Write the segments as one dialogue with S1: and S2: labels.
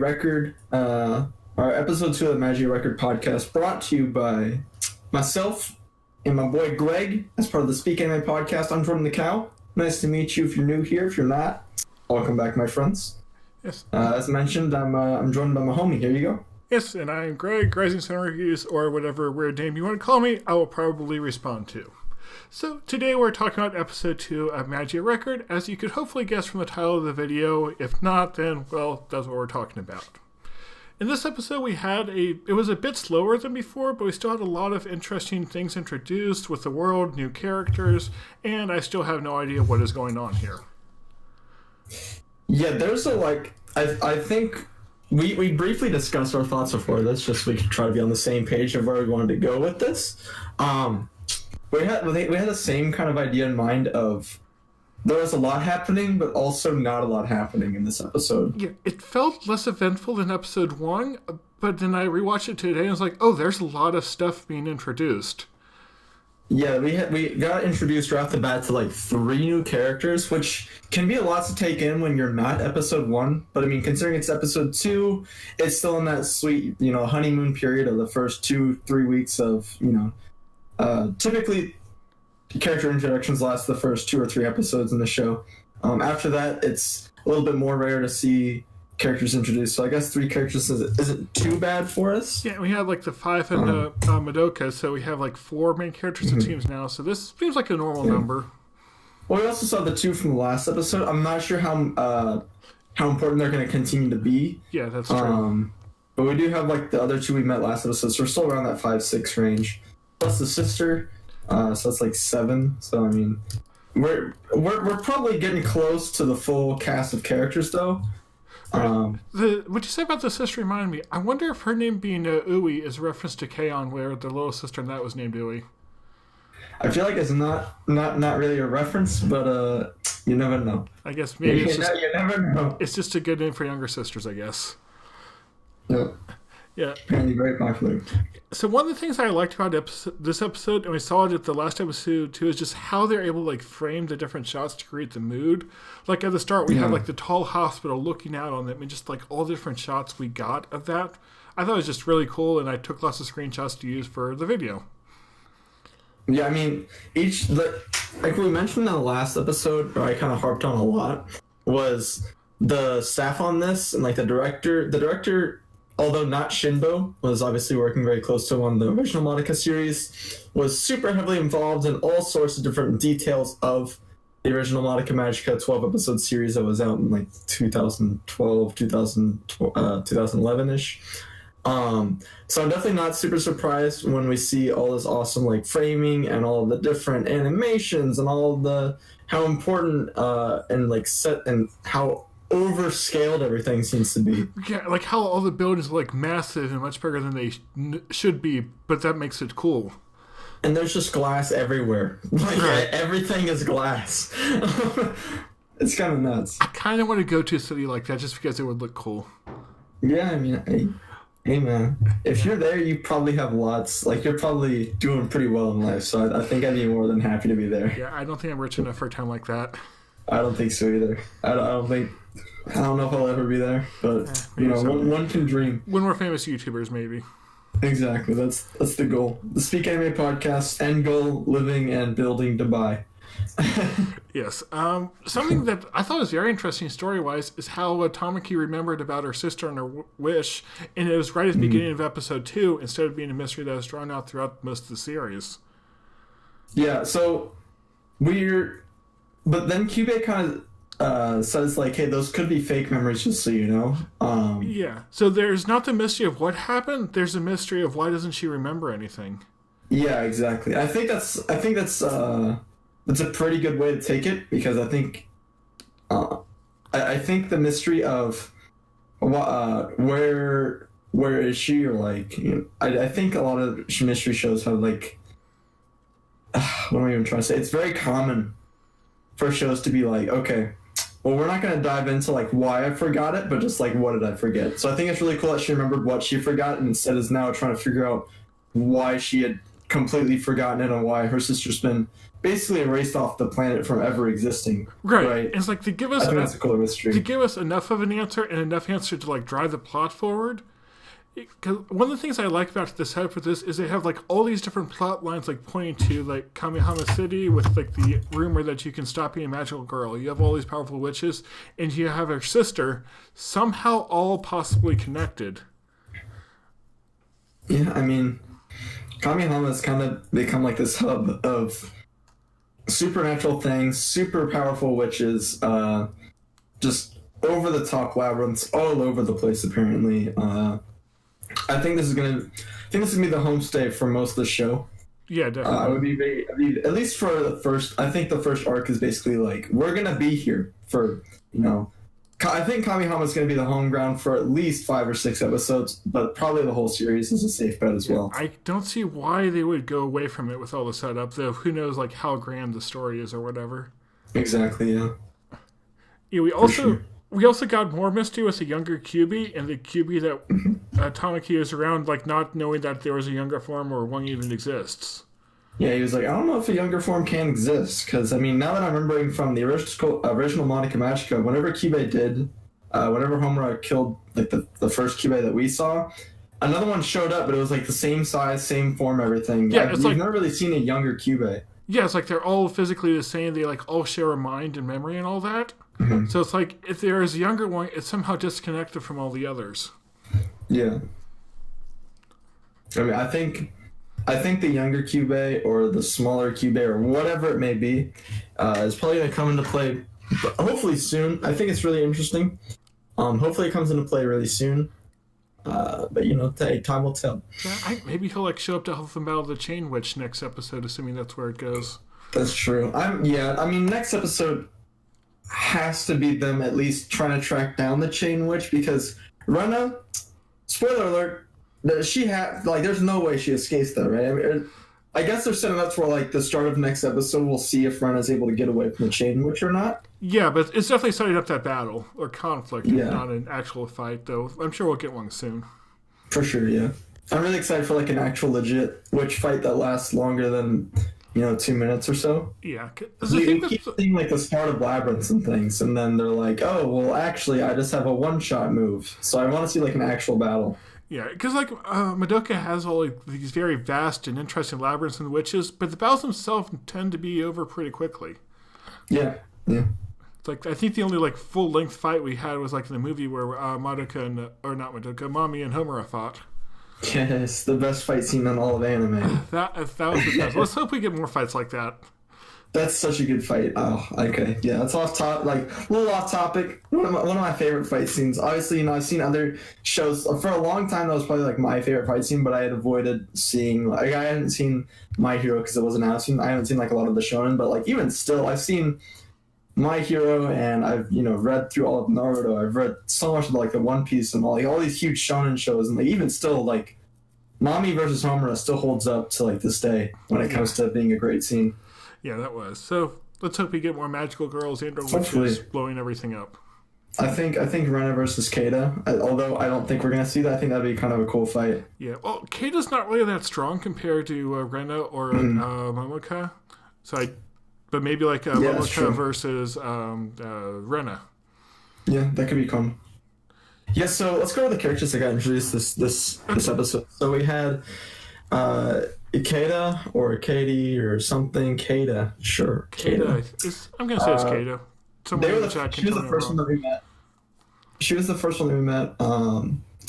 S1: Record, our episode 2 of the Magia Record Podcast, brought to you by myself and my boy Greg as part of the Speak Anime Podcast. I'm JordanTheCow. Nice to meet you if you're new here. If you're not, welcome back, my friends.
S2: Yes.
S1: As mentioned, I'm joined by my homie. Here you go.
S2: Yes, and I'm Greg, RisingSunReviews, or whatever weird name you want to call me, I will probably respond to. So, today we're talking about episode 2 of Magia Record, as you could hopefully guess from the title of the video. If not, then, well, that's what we're talking about. In this episode, it was a bit slower than before, but we still had a lot of interesting things introduced with the world, new characters, and I still have no idea what is going on here.
S1: Yeah, there's I think we briefly discussed our thoughts before this, just so we could try to be on the same page of where we wanted to go with this. We had the same kind of idea in mind of there was a lot happening, but also not a lot happening in this episode.
S2: Yeah, it felt less eventful than episode 1, but then I rewatched it today and I was like, oh, there's a lot of stuff being introduced.
S1: Yeah, we got introduced right off the bat to 3 new characters, which can be a lot to take in when you're not episode 1. But I mean, considering it's episode 2, it's still in that sweet, honeymoon period of the first 2-3 weeks of, typically character introductions last the first 2 or 3 episodes in the show. After that, it's a little bit more rare to see characters introduced. So I guess 3 characters isn't too bad for us.
S2: Yeah, we have the 5 and Madoka, so we have 4 main characters it seems now. So this seems like a normal number.
S1: Well, we also saw the 2 from the last episode. I'm not sure how important they're going to continue to be.
S2: Yeah, that's true.
S1: But we do have the other 2 we met last episode, so we're still around that 5-6 range. Plus the sister, so that's 7. So I mean, we're probably getting close to the full cast of characters though.
S2: What you say about the sister reminded me. I wonder if her name being Ui is a reference to K-On!, where the little sister in that was named Ui.
S1: I feel like it's not really a reference, but you never know.
S2: I guess maybe
S1: you never know.
S2: It's just a good name for younger sisters, I guess.
S1: Yep.
S2: Yeah.
S1: Apparently very popular.
S2: So one of the things I liked about this episode, and we saw it at the last episode too, is just how they're able to frame the different shots to create the mood. At the start, we had the tall hospital looking out on them, and just all the different shots we got of that. I thought it was just really cool, and I took lots of screenshots to use for the video.
S1: Yeah, I mean, like we mentioned in the last episode, or I kind of harped on a lot, was the staff on this, and the director. The director, although not Shinbo, was obviously working very close to one of the original Madoka series, was super heavily involved in all sorts of different details of the original Madoka Magica 12-episode series that was out in 2012, 2011-ish. So I'm definitely not super surprised when we see all this awesome framing and all the different animations and all the how important and set and how overscaled everything seems to be.
S2: Yeah, how all the buildings are massive and much bigger than they should be, but that makes it cool.
S1: And there's just glass everywhere.
S2: Right.
S1: Everything is glass. It's kind of nuts.
S2: I kind of want to go to a city like that just because it would look cool.
S1: Yeah, I mean, hey man, if you're there, you probably have lots. You're probably doing pretty well in life, so I think I'd be more than happy to be there.
S2: Yeah, I don't think I'm rich enough for a town like that.
S1: I don't think so either. I don't know if I'll ever be there, but one can dream.
S2: When we're famous YouTubers, maybe.
S1: Exactly, that's the goal. The Speak Anime Podcast, end goal: living and building Dubai.
S2: Yes. Something that I thought was very interesting story-wise is how Tamaki remembered about her sister and her wish, and it was right at the beginning of episode 2 instead of being a mystery that was drawn out throughout most of the series.
S1: Yeah. So but then Kyubey kind of says hey, those could be fake memories, just so you know.
S2: Yeah. So there's not the mystery of what happened. There's a mystery of why doesn't she remember anything.
S1: Yeah, exactly. I think that's a pretty good way to take it, because I think I think the mystery of where is she, or I think a lot of mystery shows have what am I even trying to say? It's very common for shows to be okay, well, we're not going to dive into why I forgot it, but just what did I forget? So I think it's really cool that she remembered what she forgot, and instead is now trying to figure out why she had completely forgotten and why her sister's been basically erased off the planet from ever existing.
S2: Right. It's like to give us
S1: I think that's a cooler mystery.
S2: to give us enough of an answer and enough answer to like drive the plot forward. Because one of the things I like about the setup of this is they have like all these different plot lines like pointing to like Kamihama City with like the rumor that you can stop being a magical girl. You have all these powerful witches, and you have her sister, somehow all possibly connected.
S1: Yeah, I mean, Kamihama has kind of become like this hub of supernatural things, super powerful witches, just over the top labyrinths all over the place. Apparently, I think this is gonna be the homestay for most of the show.
S2: Yeah, definitely.
S1: At least for the first. I think the first arc is basically like we're gonna be here for I think Kamihama's gonna be the home ground for at least 5 or 6 episodes, but probably the whole series is a safe bet as well.
S2: I don't see why they would go away from it with all the setup, though. Who knows like how grand the story is or whatever.
S1: Exactly. Yeah.
S2: Yeah. We also got more mystery with the younger Kyubey, and the Kyubey that Tamaki is around, like not knowing that there was a younger form or one even exists.
S1: Yeah, he was like, I don't know if a younger form can exist, because I mean, now that I'm remembering from the original Monica Magica, whenever Kyubey did, whenever Homura killed like the first Kyubey that we saw, another one showed up, but it was like the same size, same form, everything.
S2: Yeah,
S1: we've never really seen a younger Kyubey.
S2: Yeah, it's like they're all physically the same. They like all share a mind and memory and all that. Mm-hmm. So it's like if there is a younger one, it's somehow disconnected from all the others.
S1: Yeah. I mean, I think the younger Kyubey or the smaller Kyubey or whatever it may be is probably going to come into play hopefully soon. I think it's really interesting. Hopefully it comes into play really soon. But time will tell.
S2: Yeah, maybe he'll like show up to help them battle the Chain Witch next episode, assuming that's where it goes.
S1: That's true. Next episode has to be them at least trying to track down the Chain Witch, because Rena, spoiler alert, there's no way she escapes that, right? I mean, I guess they're setting up for like the start of next episode. We'll see if Rena's able to get away from the Chain Witch or not.
S2: Yeah, but it's definitely setting up that battle or conflict, not an actual fight, though. I'm sure we'll get one soon. For sure, yeah. I'm really excited for like an actual legit witch fight that lasts longer than 2 minutes or so. Yeah. You keep seeing like the start of labyrinths and things, and then they're like, oh, well, actually, I just have a one-shot move. So I want to see like an actual battle. Yeah, because like Madoka has all like, these very vast and interesting labyrinths and witches, but the battles themselves tend to be over pretty quickly. Yeah. It's like I think the only like full-length fight we had was like in the movie where Mami and Homura fought. Yes, the best fight scene in all of anime. That was the best. Let's hope we get more fights like that. That's such a good fight. Oh, okay. Yeah, that's a little off topic. One of my favorite fight scenes. Obviously, I've seen other shows. For a long time, that was probably like my favorite fight scene, but I had avoided seeing, like, I hadn't seen My Hero because it wasn't out. I haven't seen like a lot of the shonen, but like even still, I've seen My Hero, and I've read through all of Naruto. I've read so much of like the One Piece and all these huge shonen shows, and like even still, like Mami versus Homura still holds up to like this day when it comes to being a great scene. Yeah, that was. So let's hope we get more magical girls and or witches blowing everything up. I think Rena versus Keita, although I don't think we're going to see that. I think that'd be kind of a cool fight. Yeah, well, Keita's not really that strong compared to Rena or Momoka. But maybe like Momoka versus Rena. Yeah, that could be cool. Yeah, so let's go to the characters that got introduced this episode. So we had Keita or Katie or something. Keita, sure. Keita. I'm going to say it's Keita. She was the first one that we met. She was the first one that we met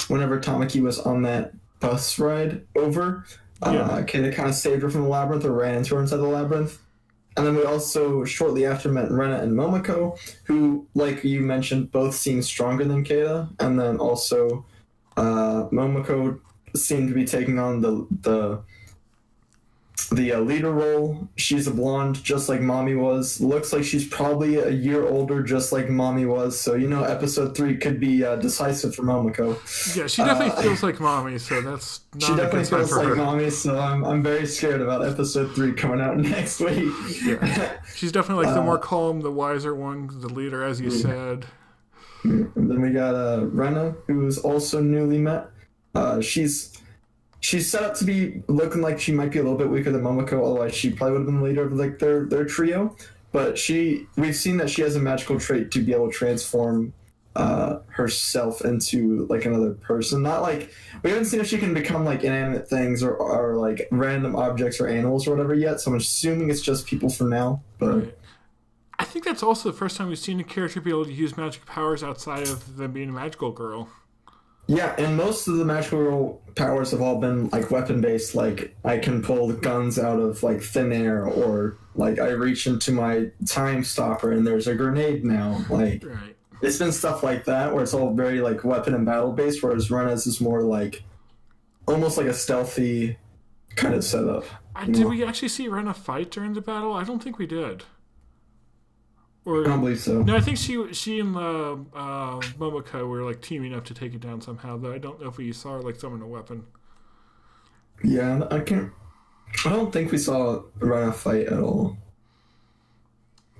S2: whenever Tamaki was on that bus ride over. Keita kind of saved her from the labyrinth or ran into her inside the labyrinth. And then we also, shortly after, met Rena and Momoko, who, like you mentioned, both seem stronger than Keita. And then also, Momoko seemed to be taking on the leader role. She's a blonde, just like Mami was. Looks like she's probably a year older, just like Mami was. So, episode 3 could be decisive for Momoko. Yeah, she definitely feels like Mami, so that's not she definitely feels like Mami, so I'm very scared about episode 3 coming out next week. Yeah. She's definitely like the more calm, the wiser one, the leader, as you said. And then we got Rena, who's also newly met. She's
S1: she's set up to be looking like she might be a little bit weaker than Momoko, otherwise she probably would have been the leader of like their trio. But we've seen that she has a magical trait to be able to transform herself into like another person. Not like we haven't seen if she can become like inanimate things or like random objects or animals or whatever yet. So I'm assuming it's just people for now. But
S2: right. I think that's also the first time we've seen a character be able to use magic powers outside of them being a magical girl.
S1: Yeah, and most of the magical girl powers have all been like weapon based. Like I can pull guns out of like thin air, or like I reach into my time stopper and there's a grenade now. Like.
S2: Right.
S1: It's been stuff like that where it's all very like weapon and battle based, whereas Rena's is more like almost like a stealthy kind of setup.
S2: Did we actually see Rena fight during the battle? I don't think we did. Or,
S1: I don't believe so.
S2: No, I think she and Momoko were like teaming up to take it down somehow. Though I don't know if we saw her like summon a weapon.
S1: Yeah, I don't think we saw Rena fight at all.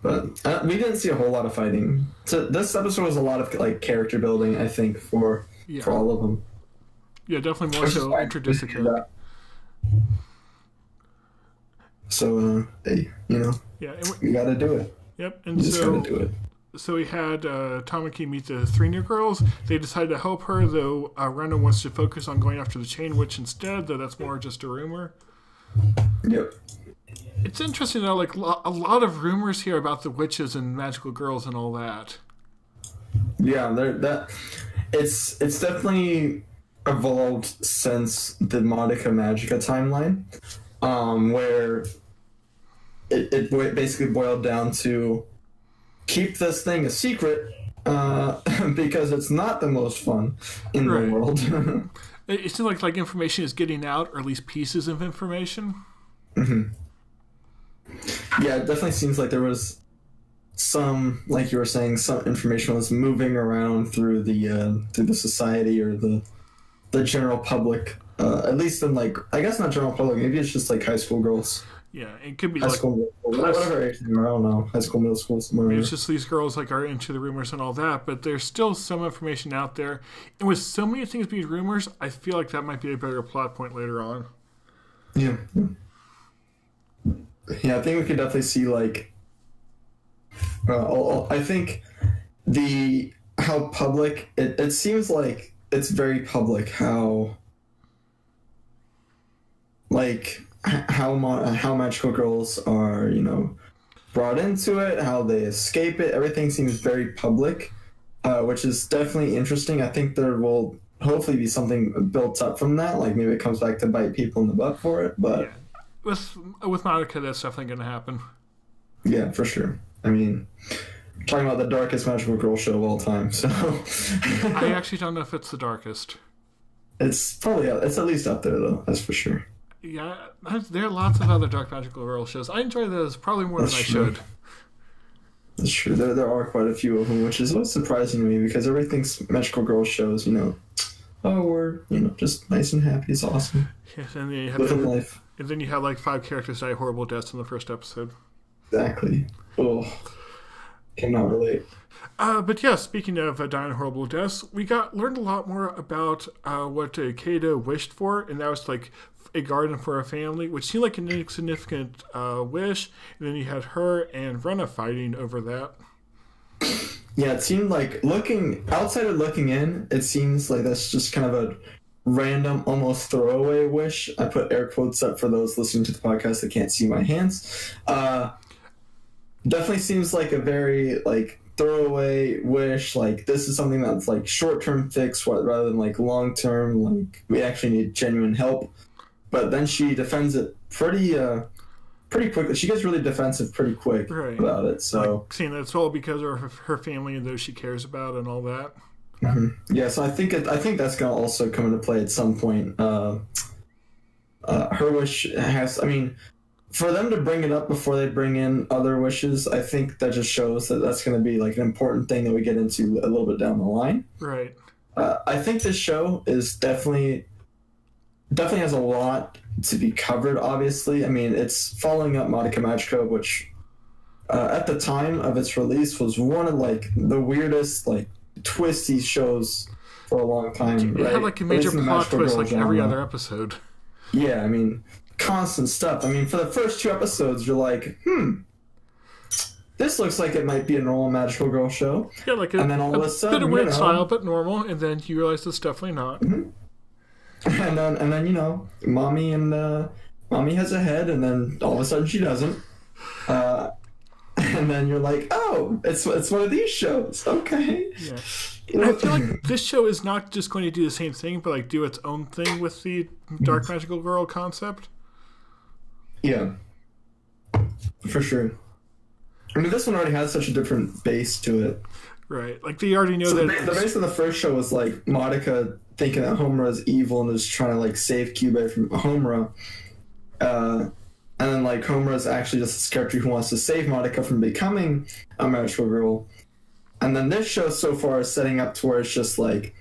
S1: But we didn't see a whole lot of fighting. So this episode was a lot of like character building, I think, for all of them.
S2: Yeah, definitely more so introduce the character.
S1: So, hey,
S2: yeah,
S1: we got to do it.
S2: Yep, and
S1: you just got to do it.
S2: So we had Tamaki meet the 3 new girls. They decided to help her, though Rena wants to focus on going after the Chain Witch instead, though that's more just a rumor.
S1: Yep.
S2: It's interesting though, like a lot of rumors here about the witches and magical girls and all that.
S1: Yeah, it's definitely evolved since the Madoka Magica timeline, where it basically boiled down to keep this thing a secret because it's not the most fun in the world.
S2: It seems like information is getting out, or at least pieces of information.
S1: Mm-hmm. Yeah, it definitely seems like there was some, like you were saying, some information was moving around through the society or the general public. At least in like, I guess not general public. Maybe it's just like high school girls.
S2: Yeah, it could be
S1: high
S2: like
S1: school, whatever age they are. I don't know. High school, middle school, somewhere.
S2: It's just these girls like are into the rumors and all that, but there's still some information out there. And with so many things being rumors, I feel like that might be a better plot point later on.
S1: Yeah. Yeah, I think we could definitely see like. I think how public it seems like it's very public how magical girls are brought into it, how they escape it. Everything seems very public, which is definitely interesting. I think there will hopefully be something built up from that. Like maybe it comes back to bite people in the butt for it, but.
S2: Yeah. With Madoka, that's definitely going to happen.
S1: Yeah, for sure. I mean, talking about the darkest magical girl show of all time, so...
S2: I actually don't know if it's the darkest.
S1: It's probably... It's at least up there, though. That's for sure.
S2: Yeah, there are lots of other dark magical girl shows. I enjoy those probably more than I should.
S1: That's true. There are quite a few of them, which is always surprising to me, because everything's magical girl shows, we're, just nice and happy. It's awesome.
S2: Yes, and then you have
S1: living life.
S2: And then you have like 5 characters die horrible deaths in the first episode.
S1: Exactly. Oh, cannot relate.
S2: But yeah, speaking of dying horrible deaths, we learned a lot more about what Kato wished for, and that was like a garden for a family, which seemed like an insignificant wish. And then you had her and Rena fighting over that.
S1: Yeah, it seemed like looking in, it seems like that's just kind of a random, almost throwaway wish. I put air quotes up for those listening to the podcast that can't see my hands. Definitely seems like a very like throwaway wish. Like this is something that's like short-term fix rather than like long-term. Like we actually need genuine help. But then she defends it pretty quickly. She gets really defensive pretty quick about it. So
S2: like, seeing that it's all because of her family and those she cares about and all that.
S1: Mm-hmm. Yeah, so I think that's gonna also come into play at some point. Her wish has, I mean, for them to bring it up before they bring in other wishes, I think that just shows that that's gonna be like an important thing that we get into a little bit down the line.
S2: Right.
S1: I think this show is definitely has a lot to be covered. Obviously, I mean, it's following up Madoka Magica, which at the time of its release was one of like the weirdest like twisty shows for a long time.
S2: It had like a major plot twist like every other episode.
S1: Yeah, I mean, constant stuff. I mean, for the first 2 episodes, you're like, this looks like it might be a normal magical girl show.
S2: Yeah, like
S1: and then all of a sudden,
S2: bit of weird style, but normal, and then you realize it's definitely not.
S1: Mm-hmm. And then mommy has a head, and then all of a sudden she doesn't. And then you're like, oh, it's one of these shows. Okay.
S2: Yeah. And I feel like this show is not just going to do the same thing, but like do its own thing with the dark magical girl concept.
S1: Yeah. For sure. I mean, this one already has such a different base to it.
S2: Right. Like they already know that
S1: the base of the first show was like Madoka thinking that Homura is evil and is trying to like save Kyubey from Homura. And then like Homura is actually just this character who wants to save Madoka from becoming a magical girl. And then this show so far is setting up to where it's just like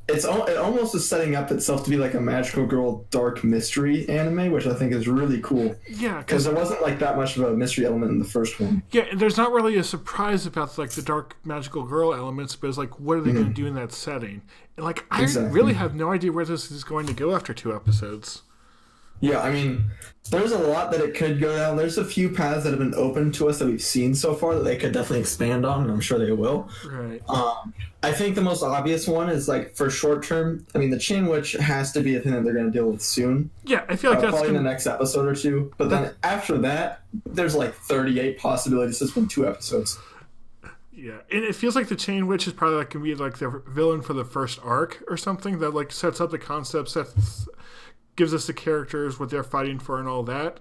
S1: it almost is setting up itself to be like a magical girl dark mystery anime, which I think is really cool.
S2: Yeah,
S1: because there wasn't like that much of a mystery element in the first one.
S2: Yeah, and there's not really a surprise about like the dark magical girl elements, but it's like, what are they going to do in that setting? And like, I really have no idea where this is going to go after 2 episodes.
S1: Yeah, I mean, there's a lot that it could go down. There's a few paths that have been open to us that we've seen so far that they could definitely expand on, and I'm sure they will.
S2: Right.
S1: I think the most obvious one is, like, for short term, I mean, the Chain Witch has to be a thing that they're going to deal with soon.
S2: Yeah, I feel like that's
S1: probably in the next episode or 2. But then after that, there's, like, 38 possibilities. It's been 2 episodes.
S2: Yeah, and it feels like the Chain Witch is probably like going to be, like, the villain for the first arc or something that, like, sets up the concepts, gives us the characters, what they're fighting for and all that.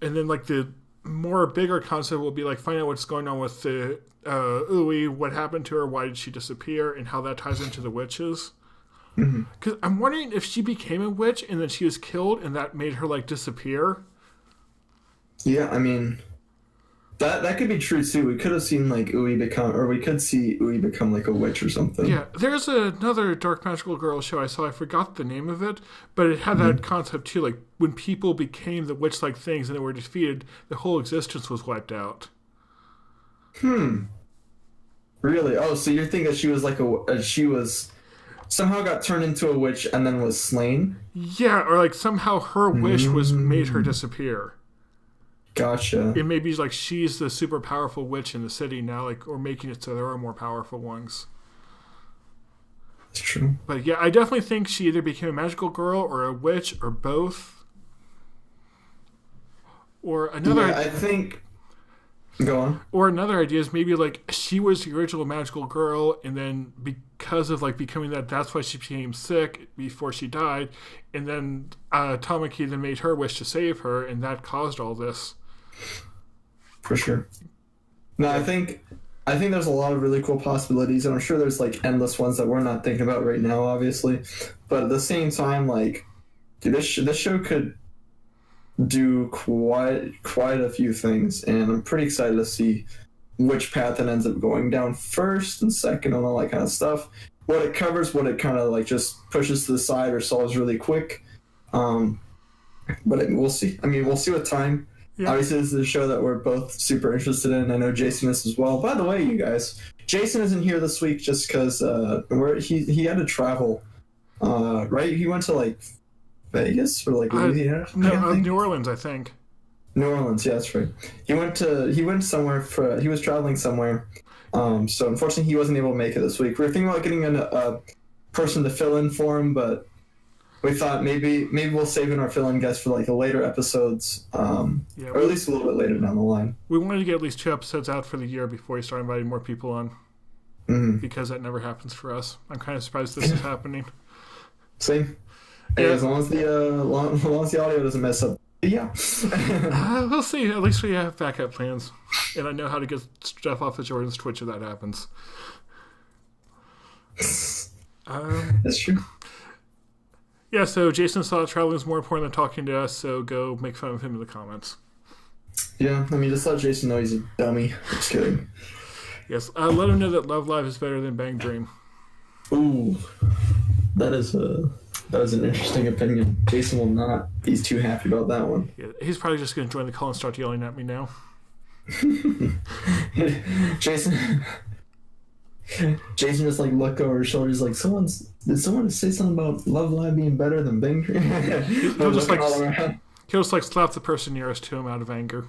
S2: And then like the more bigger concept will be like find out what's going on with the Ui, what happened to her, why did she disappear, and how that ties into the witches. Because I'm wondering if she became a witch and then she was killed and that made her like disappear.
S1: Yeah, I mean, that could be true too. We could have seen like Ui become, or we could see Ui become like a witch or something.
S2: Yeah, there's another dark magical girl show I saw. I forgot the name of it, but it had that concept too. Like when people became the witch-like things and they were defeated, the whole existence was wiped out.
S1: Really? Oh, so you're thinking that she was like she was somehow got turned into a witch and then was slain?
S2: Yeah, or like somehow her wish was made her disappear.
S1: Gotcha.
S2: It may be like she's the super powerful witch in the city now, like, or making it so there are more powerful ones.
S1: It's true.
S2: But yeah, I definitely think she either became a magical girl or a witch or both. Or another.
S1: Yeah, I think. Go on.
S2: Or another idea is maybe like she was the original magical girl, and then because of like becoming that, that's why she became sick before she died, and then Tamaki then made her wish to save her, and that caused all this.
S1: For sure. No, I think there's a lot of really cool possibilities, and I'm sure there's like endless ones that we're not thinking about right now, obviously. But at the same time, like, dude, this show could do quite a few things, and I'm pretty excited to see which path it ends up going down first and second and all that kind of stuff. What it covers, what it kind of like just pushes to the side or solves really quick. But we'll see. I mean, we'll see with time. Yeah. Obviously, this is a show that we're both super interested in. I know Jason is as well. By the way, you guys, Jason isn't here this week just because he had to travel. Right? He went to like Vegas or like Louisiana.
S2: No, New Orleans, I think.
S1: New Orleans, yeah, that's right. He went somewhere he was traveling somewhere. So unfortunately, he wasn't able to make it this week. We were thinking about getting a person to fill in for him, but we thought maybe we'll save in our fill-in guests for like the later episodes, or at least a little bit later down the line.
S2: We wanted to get at least 2 episodes out for the year before we start inviting more people on, because that never happens for us. I'm kind of surprised this is happening.
S1: Same. Yeah. As long as the audio doesn't mess up. Yeah.
S2: We'll see. At least we have backup plans, and I know how to get stuff off of Jordan's Twitch if that happens.
S1: That's true.
S2: Yeah, so Jason thought traveling is more important than talking to us, so go make fun of him in the comments.
S1: Yeah, I mean, just let Jason know he's a dummy. Just kidding.
S2: Yes, let him know that Love Live is better than Bang Dream.
S1: Ooh, that is an interesting opinion. Jason will not be too happy about that one.
S2: Yeah, he's probably just going to join the call and start yelling at me now.
S1: Jason, Jason just like look over his shoulder. He's like, did someone say something about Love Live being better than Bing?
S2: He'll just like slap the person nearest to him out of anger.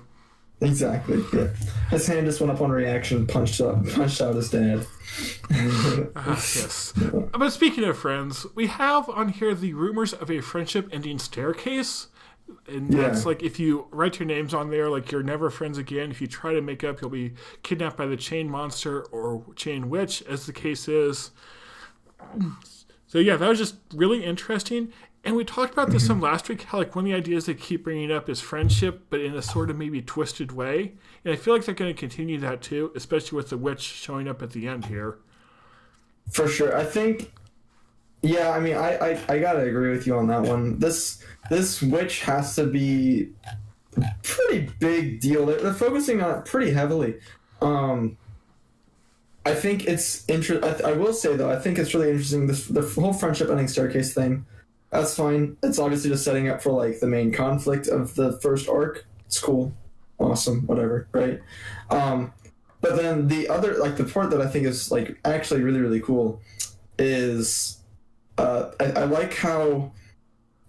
S1: Exactly. Yeah. His hand just went up on reaction, punched out his dad.
S2: Yes. But speaking of friends, we have on here the rumors of a friendship-ending staircase. And that's like, if you write your names on there, like, you're never friends again. If you try to make up, you'll be kidnapped by the chain monster or chain witch, as the case is. So yeah, that was just really interesting. And we talked about this some last week, how like one of the ideas they keep bringing up is friendship, but in a sort of maybe twisted way. And I feel like they're going to continue that too, especially with the witch showing up at the end here.
S1: For sure. I think, yeah, I mean, I gotta agree with you on that one. This witch has to be a pretty big deal. They're focusing on it pretty heavily. I think it's I will say though, I think it's really interesting. The whole friendship ending staircase thing. That's fine. It's obviously just setting up for like the main conflict of the first arc. It's cool, awesome, whatever, right? But then the other, like the part that I think is like actually really really cool is I like how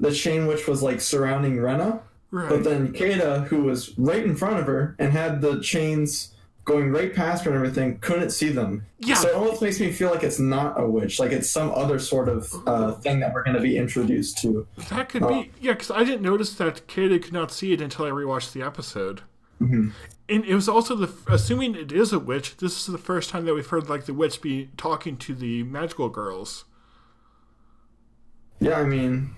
S1: the chain witch was like surrounding Rena, right. But then Keita, who was right in front of her and had the chains going right past her and everything, couldn't see them. Yeah. So it almost makes me feel like it's not a witch, like it's some other sort of thing that we're going to be introduced to.
S2: That could be, yeah, because I didn't notice that Keita could not see it until I rewatched the episode. Mm-hmm. And it was also assuming it is a witch, this is the first time that we've heard like the witch be talking to the magical girls.
S1: Yeah, I mean,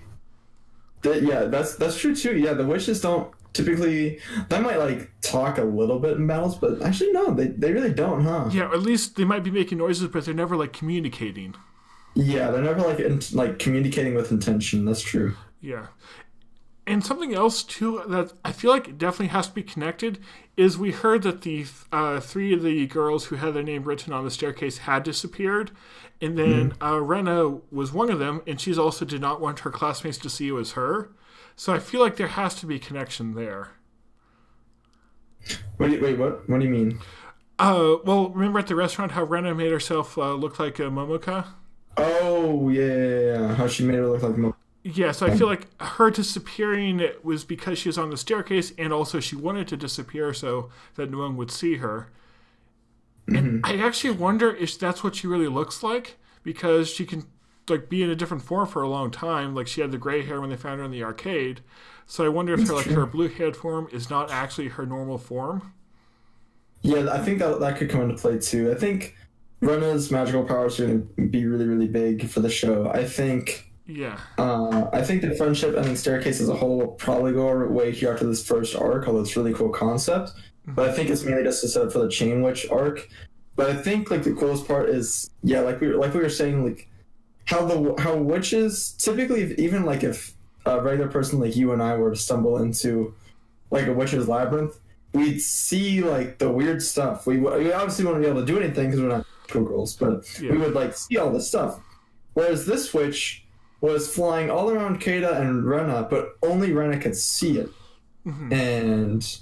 S1: that's true too. Yeah, the witches don't typically, they might like talk a little bit in battles, but actually no, they really don't, huh?
S2: Yeah, or at least they might be making noises, but they're never like communicating.
S1: Yeah, they're never like communicating with intention. That's true.
S2: Yeah. And something else too that I feel like definitely has to be connected is we heard that the three of the girls who had their name written on the staircase had disappeared, and then Rena was one of them, and she also did not want her classmates to see it was her. So I feel like there has to be a connection there.
S1: What do you mean?
S2: Well, remember at the restaurant how Rena made herself look like a Momoka?
S1: Oh, yeah. How she made her look like Momoka. Yeah,
S2: so I feel like her disappearing was because she was on the staircase, and also she wanted to disappear so that no one would see her. Mm-hmm. And I actually wonder if that's what she really looks like, because she can like be in a different form for a long time. Like she had the gray hair when they found her in the arcade. So I wonder if her blue-haired form is not actually her normal form.
S1: Yeah, I think that could come into play too. I think Rena's magical powers are going to be really, really big for the show. I think the friendship ending staircase as a whole will probably go our way here after this first arc, although it's a really cool concept. Mm-hmm. But I think it's mainly just a setup for the Chain Witch arc. But I think like the coolest part is, yeah, like we were saying, like how witches typically, even like if a regular person like you and I were to stumble into like a witch's labyrinth, we'd see like the weird stuff. We obviously wouldn't be able to do anything because we're not cool girls, but we would like see all this stuff. Whereas this witch was flying all around Keita and Rena, but only Rena could see it. Mm-hmm. And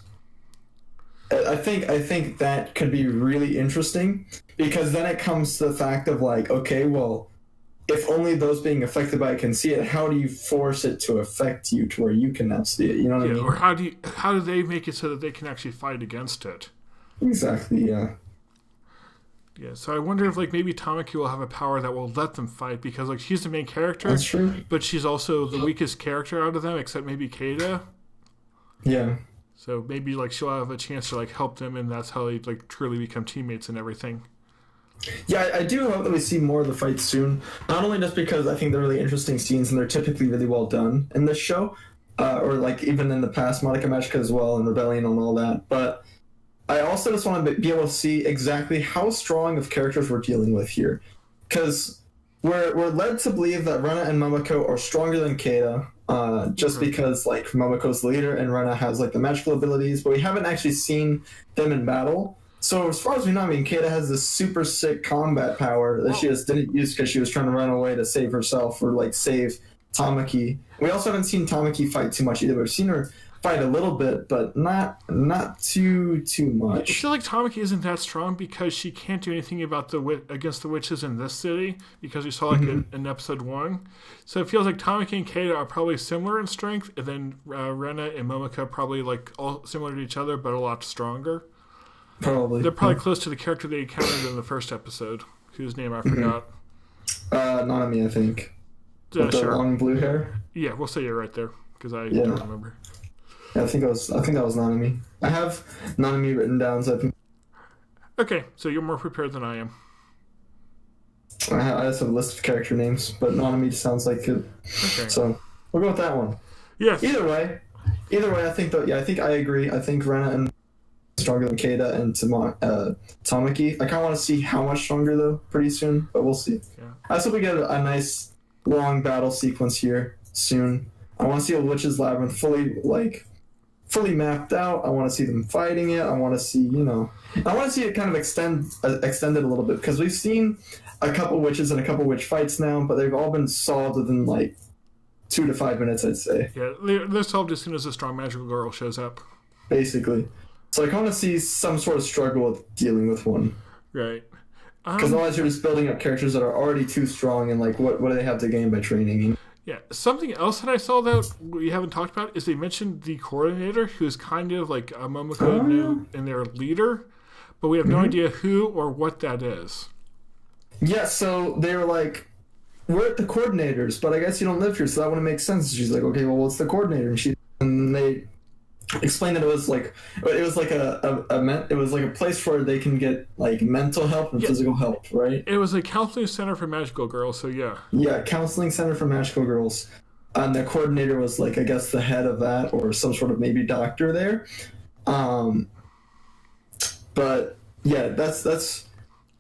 S1: I think that could be really interesting, because then it comes to the fact of like, okay, well, if only those being affected by it can see it, how do you force it to affect you to where you can now see it? You know what I mean?
S2: Or how do they make it so that they can actually fight against it?
S1: Exactly, yeah.
S2: Yeah, so I wonder if like maybe Tamaki will have a power that will let them fight, because like she's the main character.
S1: That's true.
S2: But she's also the weakest character out of them, except maybe Keita.
S1: Yeah.
S2: So maybe like she'll have a chance to like help them, and that's how they like truly become teammates and everything.
S1: Yeah, I do hope that we see more of the fights soon. Not only just because I think they're really interesting scenes and they're typically really well done in this show, or like even in the past Madoka Magica as well, and Rebellion and all that, but I also just want to be able to see exactly how strong of characters we're dealing with here. Because we're led to believe that Rena and Momoko are stronger than Keita, just because like Momoko's the leader and Rena has like the magical abilities, but we haven't actually seen them in battle. So as far as we know, I mean, Keita has this super sick combat power that she just didn't use because she was trying to run away to save herself or like save Tamaki. We also haven't seen Tamaki fight too much either. We've seen her fight a little bit, but not too much.
S2: I feel like Tamaki isn't that strong because she can't do anything about against the witches in this city because we saw like in episode 1. So it feels like Tamaki and Keita are probably similar in strength, and then Rena and Momoka probably like all similar to each other, but a lot stronger.
S1: Probably.
S2: They're probably close to the character they encountered in the first episode, whose name I forgot.
S1: Nanami, I think. With the long blue hair.
S2: Yeah, we'll say you're right there because I don't remember.
S1: Yeah, I think that was Nanami. I have Nanami written down, so I think.
S2: Okay, so you're more prepared than I am.
S1: I just have a list of character names, but Nanami sounds like it. Okay. So we'll go with that one.
S2: Yes.
S1: Either way, I think I agree. I think Rena and stronger than Keita and Tamaki. I kind of want to see how much stronger though, pretty soon, but we'll see. Yeah. I hope we get a nice long battle sequence here soon. I want to see a Witch's Labyrinth fully mapped out. I want to see them fighting it. I want to see, I want to see it kind of extended a little bit because we've seen a couple witches and a couple witch fights now, but they've all been solved within 2 to 5 minutes, I'd say.
S2: Yeah, they're solved as soon as a strong magical girl shows up.
S1: Basically. So I want to see some sort of struggle with dealing with one.
S2: Right.
S1: Because otherwise you're just building up characters that are already too strong, and what do they have to gain by training?
S2: Yeah. Something else that I saw that we haven't talked about is they mentioned the coordinator, who's kind of like a Momoko and their leader, but we have no idea who or what that is. Yeah,
S1: so they were like, we're at the coordinators, but I guess you don't live here, so that wouldn't make sense. She's like, okay, well, what's the coordinator? And they explained that it was like a place where they can get mental help and physical help, right?
S2: It was a counseling center for magical girls, so yeah.
S1: Yeah, counseling center for magical girls. And the coordinator was I guess the head of that or some sort of maybe doctor there. But yeah, that's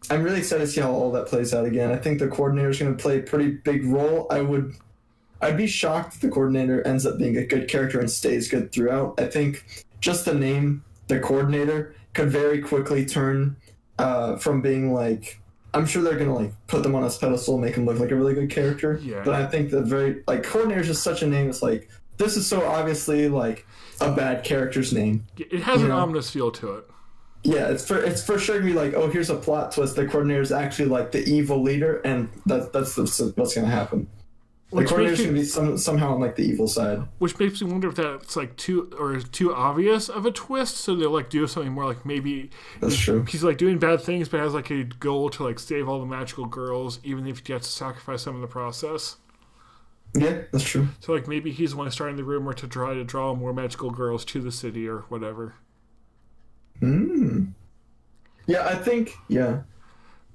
S1: I'm really excited to see how all that plays out again. I think the coordinator is going to play a pretty big role. I'd be shocked if the coordinator ends up being a good character and stays good throughout. I think just the name, the coordinator, could very quickly turn from being I'm sure they're going to put them on a pedestal and make them look like a really good character. Yeah. But I think the coordinator is just such a name. It's this is so obviously a bad character's name.
S2: It has an ominous feel to it.
S1: Yeah, it's for sure gonna be oh, here's a plot twist. The coordinator is actually the evil leader, and that's what's gonna happen. The coordinator's gonna be somehow on the evil side.
S2: Which makes me wonder if that's too obvious of a twist. So they'll do something more maybe
S1: that's true.
S2: He's doing bad things, but has a goal to save all the magical girls, even if he has to sacrifice some in the process.
S1: Yeah, that's true.
S2: So maybe he's the one starting the rumor to try to draw more magical girls to the city or whatever.
S1: Yeah, I think the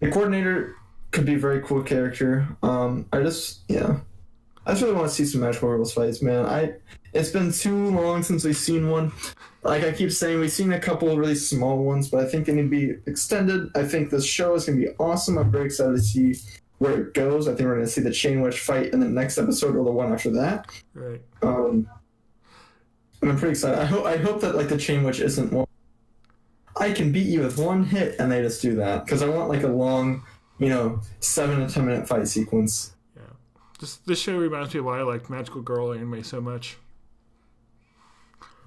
S1: coordinator could be a very cool character. I just really want to see some magical girls fights, man. It's been too long since we've seen one. I keep saying, we've seen a couple of really small ones, but I think they need to be extended. I think this show is going to be awesome. I'm very excited to see where it goes. I think we're going to see the Chain Witch fight in the next episode or the one after that.
S2: Right.
S1: And I'm pretty excited. I hope that the Chain Witch isn't one. I can beat you with one hit, and they just do that. Because I want a long, 7 to 10 minute fight sequence.
S2: Yeah. This show reminds me of why I like Magical Girl anime so much.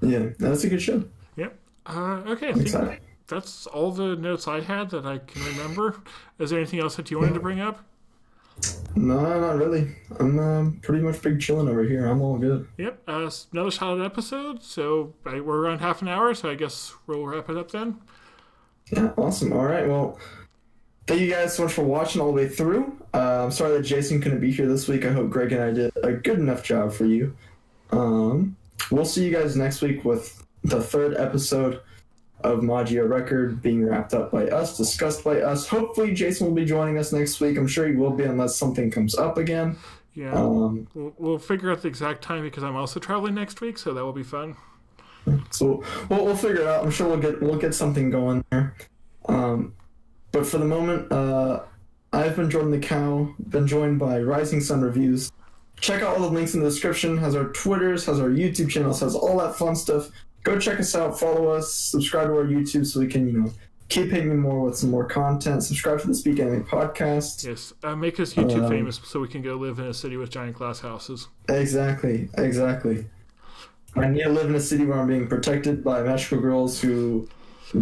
S1: Yeah, that's a good show.
S2: Yep. Okay, I think that's all the notes I had that I can remember. Is there anything else that you wanted to bring up?
S1: No, not really. I'm pretty much big chilling over here. I'm all good.
S2: Yep. Another solid episode. So we're around half an hour, so I guess we'll wrap it up then.
S1: Yeah, awesome. All right. Well, thank you guys so much for watching all the way through. I'm sorry that Jason couldn't be here this week. I hope Greg and I did a good enough job for you. We'll see you guys next week with the 3rd episode of Magia Record being wrapped up by us, discussed by us. Hopefully Jason will be joining us next week. I'm sure he will be unless something comes up again.
S2: Yeah, we'll figure out the exact time because I'm also traveling next week, so that will be fun.
S1: So we'll figure it out. I'm sure we'll get something going there. But for the moment, I've been JordanTheCow, been joined by RisingSunReviews. Check out all the links in the description. Has our Twitters, has our YouTube channels, has all that fun stuff. Go check us out, follow us, subscribe to our YouTube so we can, keep hitting you more with some more content. Subscribe to the Speak Anime podcast.
S2: Yes, make us YouTube famous so we can go live in a city with giant glass houses.
S1: Exactly. I need to live in a city where I'm being protected by magical girls who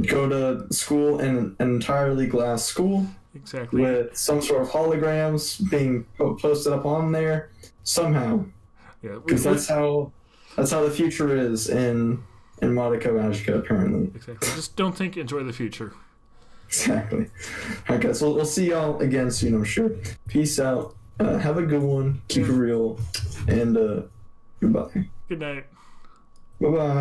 S1: go to school in an entirely glass school.
S2: Exactly.
S1: With some sort of holograms being posted up on there somehow.
S2: Yeah,
S1: because that's how the future is in Madoka Magica apparently.
S2: Exactly. Just don't think. Enjoy the future.
S1: Exactly. Alright, guys. We'll see y'all again soon, I'm sure. Peace out. Have a good one. Keep it real. And goodbye.
S2: Good night.
S1: Bye bye.